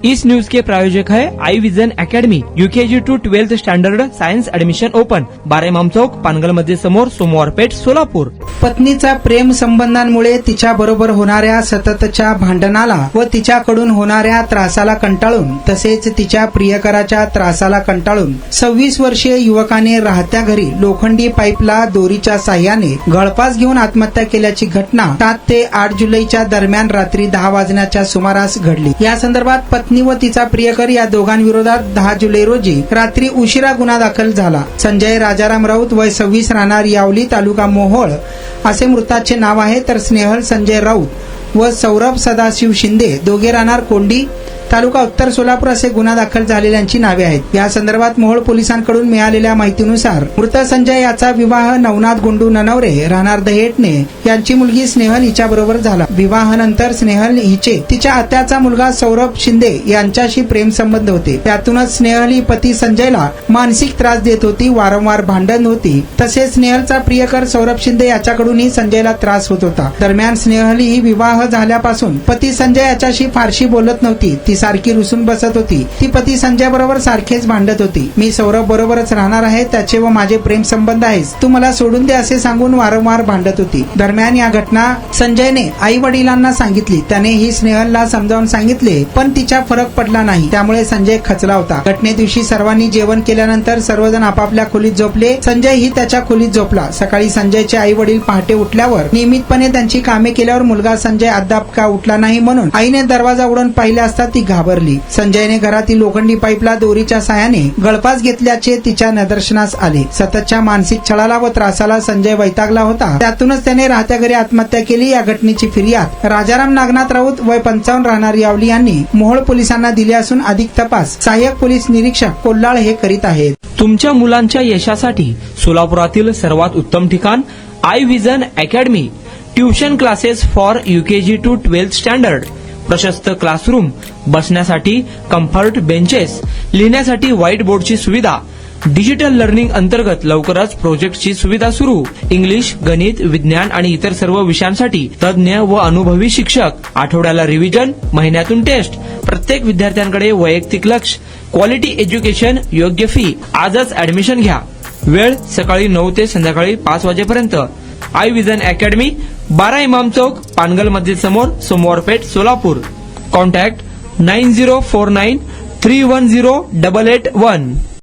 इस news के प्रायोजक है Aai vision academy, UKG to 12th standard science admission open, 12 Imam Chowk, Pangal मध्ये समोर, सोमवार पेठ, सोलापूर। पत्नीचा प्रेम संबंधांमुळे तिच्या बरोबर होणाऱ्या सततच्या भांडणाला व तिच्याकडून होणाऱ्या त्रासाला कंटाळून तसेच तिच्या प्रियकराच्या त्रासाला कंटाळून 26 वर्षीय युवकाने राहत्या घरी लोखंडी पाईपला दोरीच्या साह्याने गळफास घेऊन आत्महत्या केल्याची घटना 7 ते 8 जुलैच्या दरम्यान रात्री 10 वाजण्याच्या सुमारास घडली। या संदर्भात पत्नी व तिचा प्रियकर या दोघांविरोधात 10 जुलै रोजी रात्री उशिरा गुन्हा दाखल झाला। संजय राजाराम राऊत वय 26 राहणार यावली, तालुका मोहोळ असे मृताचे नाव आहे, तर स्नेहल संजय राऊत व सौरभ सदाशिव शिंदे दोघे राहणार कोंडी, तालुका उत्तर सोलापूर असे गुन्हा दाखल झालेल्यांची नावे आहेत। या संदर्भात मोहोळ पोलिसांकडून मिळालेल्या माहितीनुसार मृत संजय याचा विवाह नवनाथ गुंडू ननवरे राहणार दहेटणे यांची मुलगी स्नेहल हिच्याबरोबर झाला। विवाहानंतर स्नेहल हिचे तिच्या आत्याचा मुलगा सौरभ शिंदे यांच्याशी प्रेम संबंध होते। त्यातूनच स्नेहल ही पती संजयला मानसिक त्रास देत होती, वारंवार भांडण होती। तसेच स्नेहलचा प्रियकर सौरभ शिंदे याच्याकडूनही संजयला त्रास होत होता। दरम्यान स्नेहल ही विवाह झाल्यापासून पती संजय याच्याशी फारशी बोलत नव्हती, ती सारखी रुसून बसत होती। ती पती संजय बरोबर सारखेच भांडत होती। मी सौरभ बरोबरच राहणार आहे, त्याचे व माझे प्रेम संबंध आहेत, तू मला सोडून दे असे सांगून वारंवार भांडत होती। दरम्यान या घटना संजयने आई वडिलांना सांगितली। त्याने ही स्नेहलला समजावून सांगितले, पण तिच्या फरक पडला नाही, त्यामुळे संजय खचला होता। घटने दिवशी सर्वांनी जेवण केल्यानंतर सर्वजण आपापल्या खोलीत झोपले। संजय ही त्याच्या खोलीत झोपला। सकाळी संजयचे आई वडील पहाटे उठल्यावर नियमितपणे त्यांची कामे केल्यावर मुलगा संजय अद्याप का उठला नाही म्हणून आईने दरवाजा उघडून पाहिले असता ती घाबरली। संजयने घरातील लोखंडी पाईपला दोरीच्या साह्याने गळफास घेतल्याचे तिच्या निदर्शनास आले। सततच्या मानसिक छळाला व त्रासाला संजय वैतागला होता, त्यातूनच त्याने राहत्या घरी आत्महत्या केली। या घटनेची फिर्याद राजाराम नागनाथ राऊत वय 55 राहणार यावली यांनी मोहोळ पोलिसांना दिली असून अधिक तपास सहाय्यक पोलीस निरीक्षक कोल्हाळ हे करीत आहेत। तुमच्या मुलांच्या यशासाठी सोलापुरातील सर्वात उत्तम ठिकाण Aai vision academy, tuition classes for UKG to 12th standard, प्रशस्त क्लासरूम, बसण्यासाठी कम्फर्ट बेंचेस, लिहिण्यासाठी व्हाईट बोर्डची सुविधा, डिजिटल लर्निंग अंतर्गत लवकरच प्रोजेक्टची सुविधा सुरू, इंग्लिश, गणित, विज्ञान आणि इतर सर्व विषयांसाठी तज्ञ व अनुभवी शिक्षक, आठवड्याला रिव्हिजन, महिन्यातून टेस्ट, प्रत्येक विद्यार्थ्यांकडे वैयक्तिक लक्ष, क्वालिटी एज्युकेशन, योग्य फी। आजच ऍडमिशन घ्या। वेळ सकाळी 9 ते संध्याकाळी 5 वाजेपर्यंत। आई विजन अकॅडमी, 12 इमाम चौक, पानगल मध्ये समोर, सोमवार पेठ, सोलापूर। कॉन्टॅक्ट 9049310881।